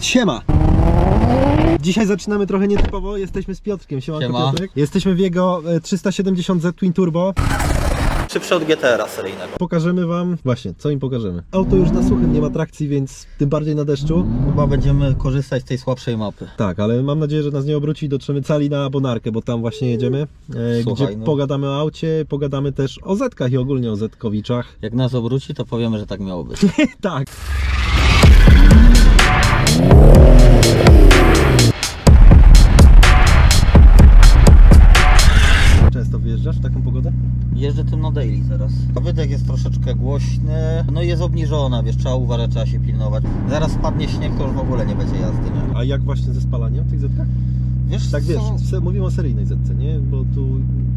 Siema! Dzisiaj zaczynamy trochę nietypowo, jesteśmy z Piotrkiem. Siema. Piotrek. Jesteśmy w jego 370Z Twin Turbo. Szybszy od GTR-a seryjnego. Pokażemy wam, właśnie, co im pokażemy. Auto już na suchym, nie ma trakcji, więc tym bardziej na deszczu. Chyba będziemy korzystać z tej słabszej mapy. Tak, ale mam nadzieję, że nas nie obróci i dotrzemy cali na Bonarkę, bo tam właśnie jedziemy. Słuchaj, gdzie pogadamy o aucie, pogadamy też o Zetkach i ogólnie o Zetkowiczach. Jak nas obróci, to powiemy, że tak miało być. Tak. Często wyjeżdżasz w taką pogodę? Jeżdżę tym na daily teraz. Wydech jest troszeczkę głośny, no i jest obniżona, wiesz, trzeba uważać, trzeba się pilnować. Zaraz spadnie śnieg, to już w ogóle nie będzie jazdy, nie? A jak właśnie ze spalaniem w tych Zetkach? Wiesz, tak wiesz, mówimy o seryjnej Zetce, nie? Bo tu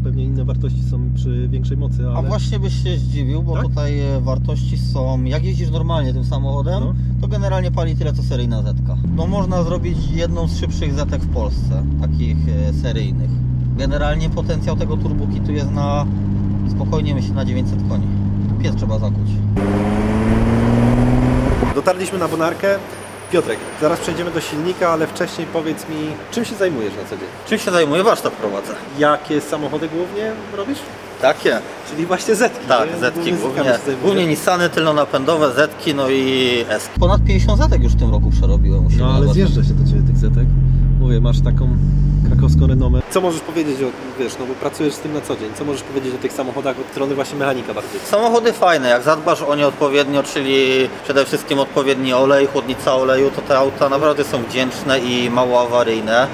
pewnie inne wartości są przy większej mocy, ale... A właśnie byś się zdziwił, bo tak? Tutaj wartości są, jak jeździsz normalnie tym samochodem, no, to generalnie pali tyle co seryjna Zetka. No można zrobić jedną z szybszych Zetek w Polsce, takich seryjnych. Generalnie potencjał tego turbokitu jest na, spokojnie myślę, na 900 koni. Pies trzeba zakuć. Dotarliśmy na Bonarkę. Piotrek, zaraz przejdziemy do silnika, ale wcześniej powiedz mi, czym się zajmujesz na co dzień? Czym się zajmuję? Warsztat prowadzę. Jakie samochody głównie robisz? Takie. Czyli właśnie Zetki. Tak, nie? Zetki głównie Nissany tylnonapędowe, Zetki, no i S. Ponad 50 Zetek już w tym roku przerobiłem. No ale zjeżdża się do Ciebie tych Zetek. Mówię, masz taką krakowską renomę. Co możesz powiedzieć o, wiesz, no bo pracujesz z tym na co dzień, co możesz powiedzieć o tych samochodach od strony właśnie mechanika bardziej? Samochody fajne, jak zadbasz o nie odpowiednio, czyli przede wszystkim odpowiedni olej, chłodnica oleju, to te auta naprawdę są wdzięczne i mało awaryjne.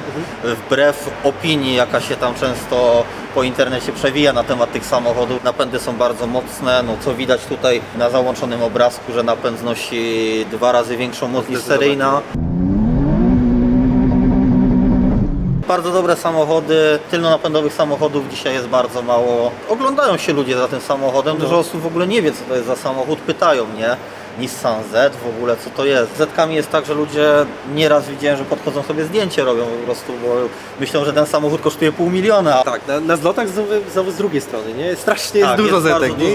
Wbrew opinii, jaka się tam często po internecie przewija na temat tych samochodów, napędy są bardzo mocne, no co widać tutaj na załączonym obrazku, że napęd znosi 2 razy większą moc niż seryjna. Bardzo dobre samochody, tylnonapędowych samochodów dzisiaj jest bardzo mało. Oglądają się ludzie za tym samochodem, dużo osób w ogóle nie wie, co to jest za samochód, pytają mnie. Nissan Z w ogóle, co to jest. Z Zetkami jest tak, że ludzie nieraz widziałem, że podchodzą sobie zdjęcie, robią po prostu, bo myślą, że ten samochód kosztuje $500 000. Tak, na zlotach znowu z drugiej strony, nie? Strasznie jest dużo Zetek, nie?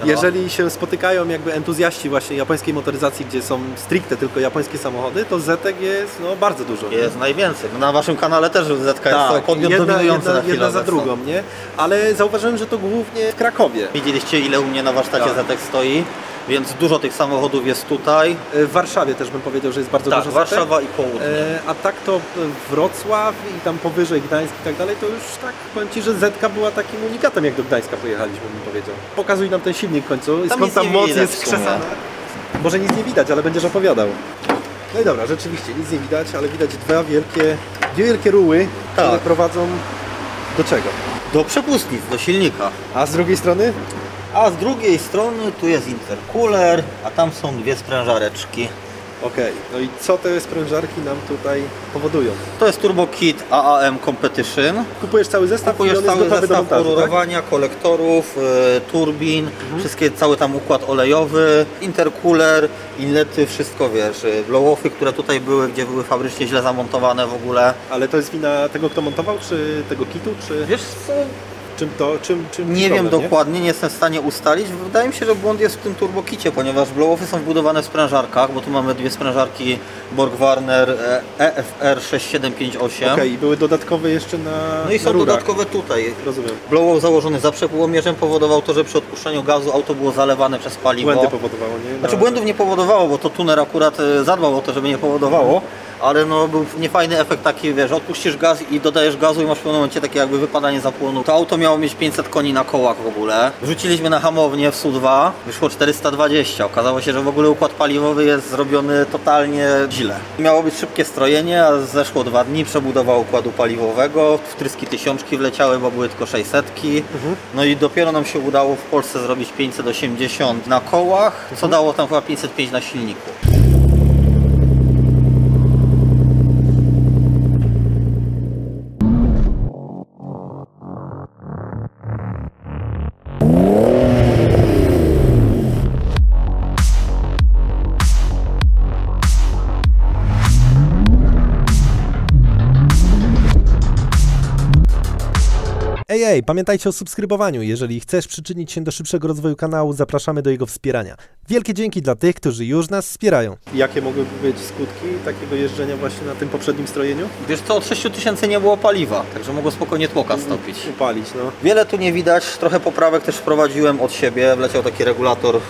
Jeżeli się spotykają jakby entuzjaści właśnie japońskiej motoryzacji, gdzie są stricte tylko japońskie samochody, to Zetek jest bardzo dużo. Jest najwięcej. Na waszym kanale też Zetka jest podmiot dominujący na chwilę jedna za drugą, nie? Ale zauważyłem, że to głównie w Krakowie. Widzieliście, ile u mnie na warsztacie Zetek stoi? Więc dużo tych samochodów jest tutaj. W Warszawie też bym powiedział, że jest bardzo dużo Zetek. Warszawa i południe. A tak to Wrocław i tam powyżej Gdańsk i tak dalej, to już tak powiem Ci, że Zetka była takim unikatem, jak do Gdańska pojechaliśmy, bym powiedział. Pokazuj nam ten silnik w końcu, skąd tam moc jest skrzesana. Może nic nie widać, ale będziesz opowiadał. No i dobra, rzeczywiście nic nie widać, ale widać dwie wielkie ruły, które prowadzą do czego? Do przepustnic, do silnika. A z drugiej strony? A z drugiej strony tu jest intercooler, a tam są 2 sprężareczki. Okej, no i co te sprężarki nam tutaj powodują? To jest Turbo Kit AAM Competition. Kupujesz cały zestaw? Kupujesz cały zestaw rurowania, tak? Kolektorów, turbin, cały tam układ olejowy, intercooler, inlety, wszystko wiesz, blow-offy, które tutaj były, gdzie były fabrycznie źle zamontowane w ogóle. Ale to jest wina tego, kto montował, czy tego kitu, czy... Wiesz co? Czym nie wiem dokładnie, nie jestem w stanie ustalić. Wydaje mi się, że błąd jest w tym turbokicie, ponieważ blow-offy są wbudowane w sprężarkach, bo tu mamy 2 sprężarki Borg-Warner EFR 6758. Okej, i były dodatkowe jeszcze na No i są dodatkowe tutaj. Rozumiem. Blow-off założony za przepołomierzem powodował to, że przy odpuszczeniu gazu auto było zalewane przez paliwo. Błędy powodowało, nie? Znaczy błędów nie powodowało, bo to tuner akurat zadbał o to, żeby nie powodowało. Ale no był niefajny efekt taki, wiesz, odpuścisz gaz i dodajesz gazu i masz w pewnym momencie takie jakby wypadanie zapłonu. To auto miało mieć 500 koni na kołach w ogóle. Wrzuciliśmy na hamownię w SU2, wyszło 420. Okazało się, że w ogóle układ paliwowy jest zrobiony totalnie źle. Miało być szybkie strojenie, a zeszło 2 dni, przebudowa układu paliwowego, wtryski 1000 wleciały, bo były tylko 600. No i dopiero nam się udało w Polsce zrobić 580 na kołach, co dało tam chyba 505 na silniku. Ej, pamiętajcie o subskrybowaniu. Jeżeli chcesz przyczynić się do szybszego rozwoju kanału, zapraszamy do jego wspierania. Wielkie dzięki dla tych, którzy już nas wspierają. Jakie mogłyby być skutki takiego jeżdżenia właśnie na tym poprzednim strojeniu? Wiesz co, od 6000 nie było paliwa, także mogło spokojnie tłoka stopić. Upalić, no. Wiele tu nie widać, trochę poprawek też wprowadziłem od siebie. Wleciał taki regulator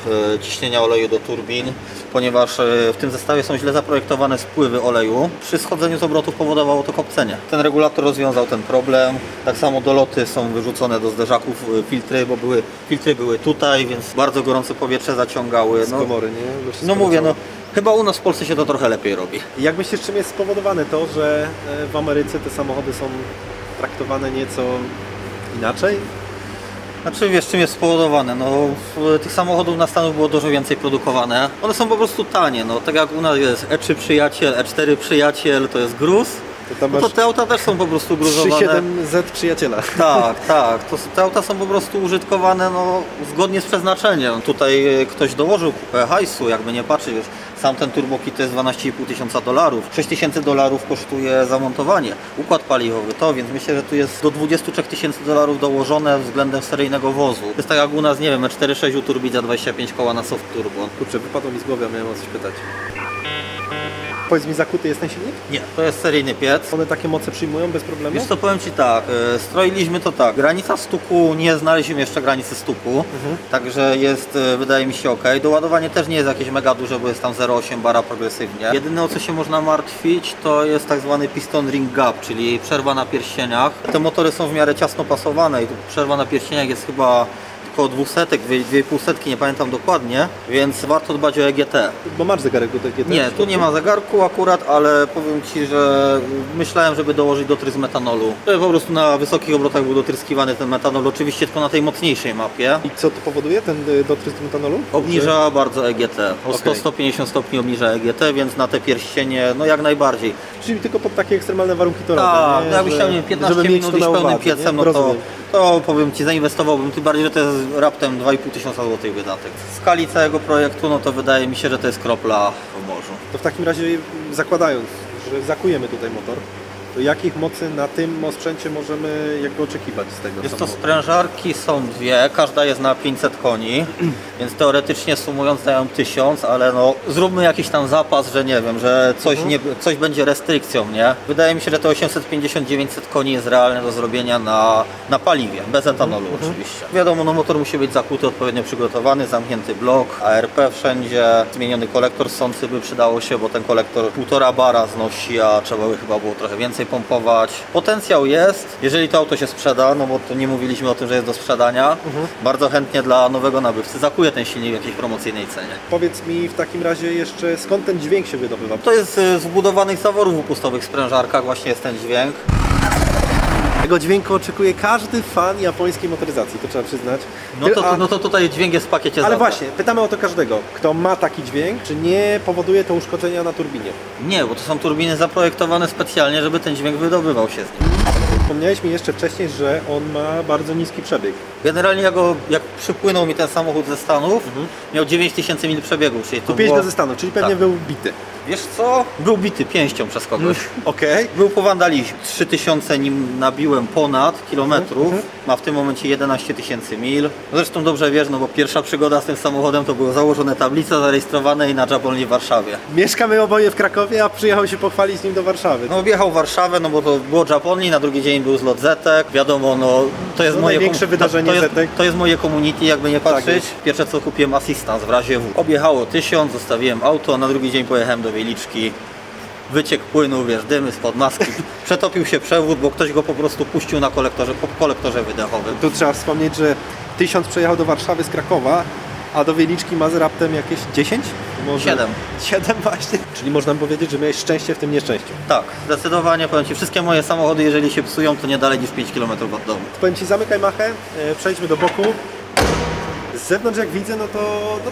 ciśnienia oleju do turbin, ponieważ w tym zestawie są źle zaprojektowane spływy oleju. Przy schodzeniu z obrotów powodowało to kopcenie. Ten regulator rozwiązał ten problem. Tak samo doloty są wyrzucone do zderzaków filtry, bo filtry były tutaj, więc bardzo gorące powietrze zaciągały. Z komory, nie? No mówię, no chyba u nas w Polsce się to trochę lepiej robi. Jak myślisz, czym jest spowodowane to, że w Ameryce te samochody są traktowane nieco inaczej? Znaczy wiesz, czym jest spowodowane? No, tych samochodów na Stanach było dużo więcej produkowane. One są po prostu tanie. No, tak jak u nas jest E3 przyjaciel, E4 przyjaciel, to jest gruz. No to te auta też są po prostu gruzowane. 3.7Z przyjaciela. Tak. Te auta są po prostu użytkowane no, zgodnie z przeznaczeniem. Tutaj ktoś dołożył kupę hajsu, jakby nie patrzeć. Sam ten turbokit to jest $12,500. $6,000 kosztuje zamontowanie. Układ paliwowy to, więc myślę, że tu jest do $23,000 dołożone względem seryjnego wozu. To jest tak jak u nas, nie wiem, 4.6 turbin za 25 koła na soft turbo. Kurczę, wypadło mi z głowy, a miałem o coś pytać. Powiedz mi, zakuty jest ten silnik? Nie, to jest seryjny piec. One takie moce przyjmują bez problemu? Wiesz co, powiem Ci tak, stroiliśmy to tak, granica stuku, nie znaleźliśmy jeszcze granicy stuku, także jest, wydaje mi się, ok. Doładowanie też nie jest jakieś mega duże, bo jest tam 0,8 bara progresywnie. Jedyne, o co się można martwić, to jest tak zwany piston ring gap, czyli przerwa na pierścieniach. Te motory są w miarę ciasno pasowane i tu przerwa na pierścieniach jest chyba około 200, 2,5, nie pamiętam dokładnie, więc warto dbać o EGT. Bo masz zegarek do EGT? Nie, tu nie ma zegarku akurat, ale powiem Ci, że myślałem, żeby dołożyć dotrysk metanolu. Żeby po prostu na wysokich obrotach był dotryskiwany ten metanol, oczywiście tylko na tej mocniejszej mapie. I co to powoduje, ten dotrysk metanolu? Obniża bardzo EGT, o 100-150 stopni obniża EGT, więc na te pierścienie, no jak najbardziej. Czyli tylko pod takie ekstremalne warunki torowe, tak, jakbyś chciał 15 minut iść pełnym piecem, no to powiem Ci, zainwestowałbym, tym bardziej, że to jest raptem $2,500 wydatek. W skali całego projektu, no to wydaje mi się, że to jest kropla w morzu. To w takim razie, zakładając, że zakujemy tutaj motor, to jakich mocy na tym osprzęcie możemy jakby oczekiwać z tego Jest samochodu? to sprężarki, są dwie, każda jest na 500 koni, więc teoretycznie sumując dają 1000, ale no zróbmy jakiś tam zapas, że nie wiem, że coś będzie restrykcją, nie? Wydaje mi się, że te 850-900 koni jest realne do zrobienia na paliwie, bez etanolu oczywiście. Wiadomo, no motor musi być zakuty, odpowiednio przygotowany, zamknięty blok, ARP wszędzie, zmieniony kolektor ssący by przydało się, bo ten kolektor 1,5 bara znosi, a trzeba by chyba było trochę więcej pompować. Potencjał jest, jeżeli to auto się sprzeda, no bo to nie mówiliśmy o tym, że jest do sprzedania, bardzo chętnie dla nowego nabywcy zakuję ten silnik w jakiejś promocyjnej cenie. Powiedz mi w takim razie jeszcze, skąd ten dźwięk się wydobywa? To jest z wbudowanych zaworów upustowych w sprężarkach, właśnie jest ten dźwięk. Tego dźwięku oczekuje każdy fan japońskiej motoryzacji, to trzeba przyznać. No to tutaj dźwięk jest w pakiecie Ale zadań. właśnie, pytamy o to każdego, kto ma taki dźwięk, czy nie powoduje to uszkodzenia na turbinie? Nie, bo to są turbiny zaprojektowane specjalnie, żeby ten dźwięk wydobywał się z nim. Wspomniałeś mi jeszcze wcześniej, że on ma bardzo niski przebieg. Generalnie jak przypłynął mi ten samochód ze Stanów, miał 9000 mil przebiegu, czyli to Kupiłeś było... go ze Stanów, czyli pewnie był bity. Wiesz co? Był bity pięścią przez kogoś. Okej. Był po wandalizmie. 3000 nim nabiłem ponad kilometrów. Ma w tym momencie 11 000 mil. Zresztą dobrze wiesz, no bo pierwsza przygoda z tym samochodem to były założone tablice zarejestrowane i na Japonii w Warszawie. Mieszkamy oboje w Krakowie, a przyjechał się pochwalić nim do Warszawy. No objechał Warszawę, no bo to było Japonii, na drugi dzień był zlot Zetek. Wiadomo, no to jest moje największe wydarzenie Zetek. To jest moje community, jakby nie patrzeć. jest. Pierwsze co kupiłem asystans w razie W. Objechało 1000, zostawiłem auto, na drugi dzień pojechałem do Wieliczki. Wyciek płynu, wiesz, dymy spod maski. Przetopił się przewód, bo ktoś go po prostu puścił na kolektorze wydechowym. Tu trzeba wspomnieć, że 1000 przejechał do Warszawy z Krakowa, a do Wieliczki ma raptem jakieś 10? Może 7. 7 właśnie. Czyli można powiedzieć, że miałeś szczęście w tym nieszczęściu. Tak, zdecydowanie powiem Ci, wszystkie moje samochody, jeżeli się psują, to nie dalej niż 5 km od domu. Powiem Ci, zamykaj machę, przejdźmy do boku. z zewnątrz jak widzę, no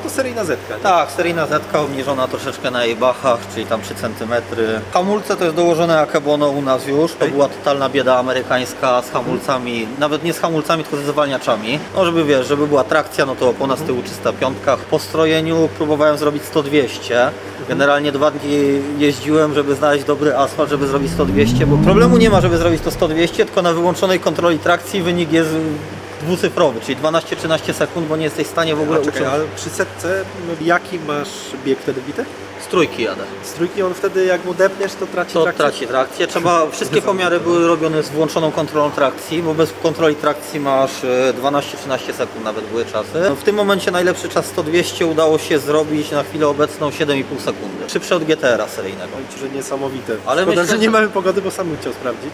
to seryjna zetka, nie? Tak, seryjna zetka obniżona troszeczkę na jej bachach, czyli tam 3 cm. Hamulce to jest dołożone Akebono u nas już. To była totalna bieda amerykańska z hamulcami, nawet nie z hamulcami, tylko ze zwalniaczami. No żeby wiesz, żeby była trakcja, no to opona z tyłu 305. Po strojeniu próbowałem zrobić 100-200. Generalnie 2 dni jeździłem, żeby znaleźć dobry asfalt, żeby zrobić 100-200, bo problemu nie ma, żeby zrobić to 100-200, tylko na wyłączonej kontroli trakcji wynik jest dwucyfrowy, czyli 12-13 sekund, bo nie jesteś w stanie w ogóle uczyć. Ale przy setce, jaki masz bieg wtedy bity? Z trójki jadę. Z trójki on wtedy jak mu depniesz, to traci To trakcję? traci trakcję. Wszystkie pomiary były robione z włączoną kontrolą trakcji, bo bez kontroli trakcji masz 12-13 sekund nawet były czasy. No, w tym momencie najlepszy czas 100-200 udało się zrobić na chwilę obecną 7,5 sekundy. Szybszy od GTR-a seryjnego. Powiem Ci, że niesamowite. Ale Szkoda, myślę, że nie że- mamy pogody, bo sam bym chciał sprawdzić.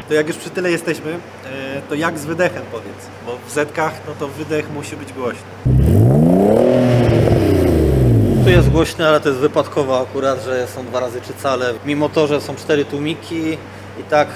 To jak już przy tyle jesteśmy, to jak z wydechem powiedz? Bo w zetkach no to wydech musi być głośny. Tu jest głośny, ale to jest wypadkowo akurat, że są 2 razy czycale. Mimo to, że są 4 tłumiki i tak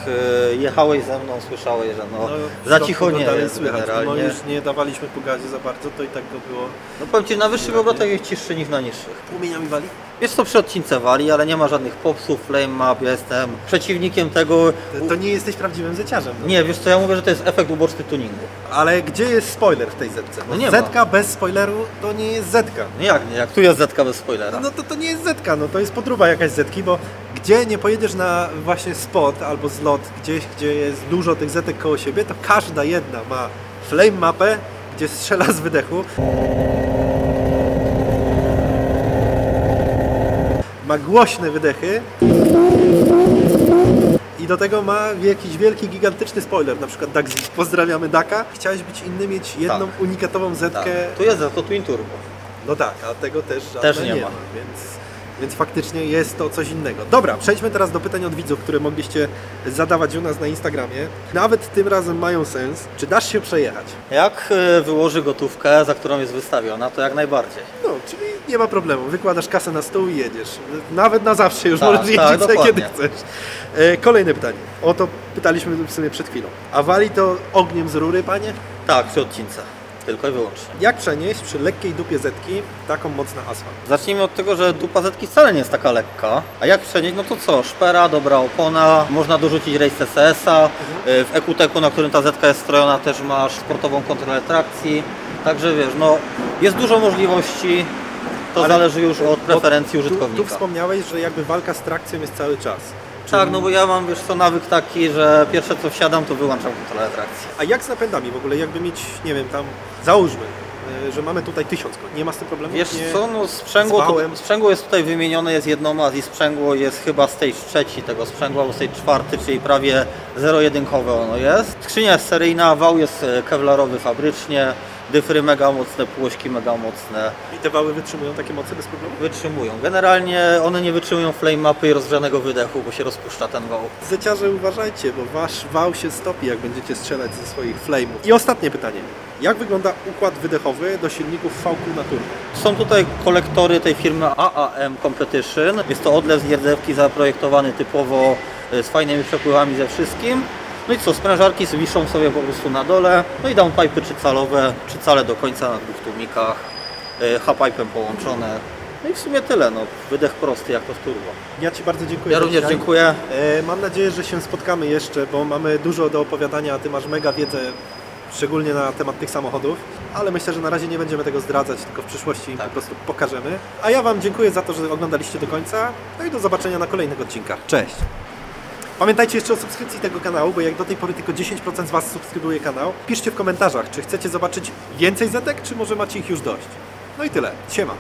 jechałeś ze mną, słyszałeś, że no za cicho nie dalej jest słychać. generalnie. Mimo już nie dawaliśmy po gazie za bardzo, to i tak to było. No powiem Ci, na wyższych obrotach jest ciszszy niż na niższych. Płomieniami wali? Wiesz co, przy odcince wali, ale nie ma żadnych popsów, flame map, ja jestem przeciwnikiem tego. To nie jesteś prawdziwym zeciarzem. No. Nie, wiesz co, ja mówię, że to jest efekt uboczny tuningu. Ale gdzie jest spoiler w tej zetce? Bo No nie ma. zetka bez spoileru to nie jest zetka. No jak nie, jak tu jest zetka bez spoilera. No to nie jest zetka, no to jest podróba jakaś zetki, bo gdzie nie pojedziesz na właśnie spot albo zlot gdzieś, gdzie jest dużo tych zetek koło siebie, to każda jedna ma flame mapę, gdzie strzela z wydechu. Ma głośne wydechy i do tego ma jakiś wielki, gigantyczny spoiler, na przykład DAX. Pozdrawiamy Daka. Chciałeś być inny, mieć jedną unikatową zetkę. Tak. Tu jest to Twin Turbo. No tak, a tego też nie ma. Więc faktycznie jest to coś innego. Dobra, przejdźmy teraz do pytań od widzów, które mogliście zadawać u nas na Instagramie. Nawet tym razem mają sens. Czy dasz się przejechać? Jak wyłoży gotówkę, za którą jest wystawiona, to jak najbardziej. No, czyli nie ma problemu. Wykładasz kasę na stół i jedziesz. Nawet na zawsze już Tak, możesz jeździć tak, sobie, kiedy dokładnie. chcesz. Kolejne pytanie. O to pytaliśmy w sumie przed chwilą. A wali to ogniem z rury, panie? Tak, przy odcince. Tylko i wyłącznie. Jak przenieść przy lekkiej dupie zetki taką mocny asfalt? Zacznijmy od tego, że dupa zetki wcale nie jest taka lekka. A jak przenieść? No to co? Szpera, dobra opona, można dorzucić Race SS-a. W EQTEC-u, na którym ta zetka jest strojona, też masz sportową kontrolę trakcji. Także wiesz, no jest dużo możliwości. To Ale- zależy już od preferencji Tu użytkownika. wspomniałeś, że jakby walka z trakcją jest cały czas. Tak, no bo ja mam, wiesz co, nawyk taki, że pierwsze co wsiadam, to wyłączam kontrolę trakcji. A jak z napędami w ogóle? Jakby mieć, nie wiem, tam załóżmy, że mamy tutaj 1000 koni. Nie ma z tym problemu? Wiesz nie... co, no sprzęgło, wałem. sprzęgło jest tutaj wymienione, jest jednomaz i sprzęgło jest chyba stage 3 tego sprzęgła, albo stage 4, czyli prawie 0,1 ono jest. Skrzynia jest seryjna, wał jest kevlarowy fabrycznie, dyfry mega mocne, półośki mega mocne. I te wały wytrzymują takie moce bez problemu? Wytrzymują. Generalnie one nie wytrzymują flame mapy i rozgrzanego wydechu, bo się rozpuszcza ten wał. Zeciarze, uważajcie, bo wasz wał się stopi, jak będziecie strzelać ze swoich flame'ów. I ostatnie pytanie. Jak wygląda układ wydechowy do silników VQ na turbo? Są tutaj kolektory tej firmy AAM Competition. Jest to odlew z nierdzewki zaprojektowany typowo z fajnymi przepływami ze wszystkim. No i co, sprężarki wiszą sobie po prostu na dole. No i downpipe'y trzycale do końca na 2 tłumikach. H-pipe'em połączone. No i w sumie tyle, no. Wydech prosty jak to w turbo. Ja Ci bardzo dziękuję. Ja za również dzisiaj. dziękuję. Mam nadzieję, że się spotkamy jeszcze, bo mamy dużo do opowiadania, a Ty masz mega wiedzę, szczególnie na temat tych samochodów, ale myślę, że na razie nie będziemy tego zdradzać, tylko w przyszłości Tak. po prostu pokażemy. A ja Wam dziękuję za to, że oglądaliście do końca, no i do zobaczenia na kolejnych odcinkach. Cześć! Pamiętajcie jeszcze o subskrypcji tego kanału, bo jak do tej pory tylko 10% z Was subskrybuje kanał. Piszcie w komentarzach, czy chcecie zobaczyć więcej zetek, czy może macie ich już dość. No i tyle. Siema!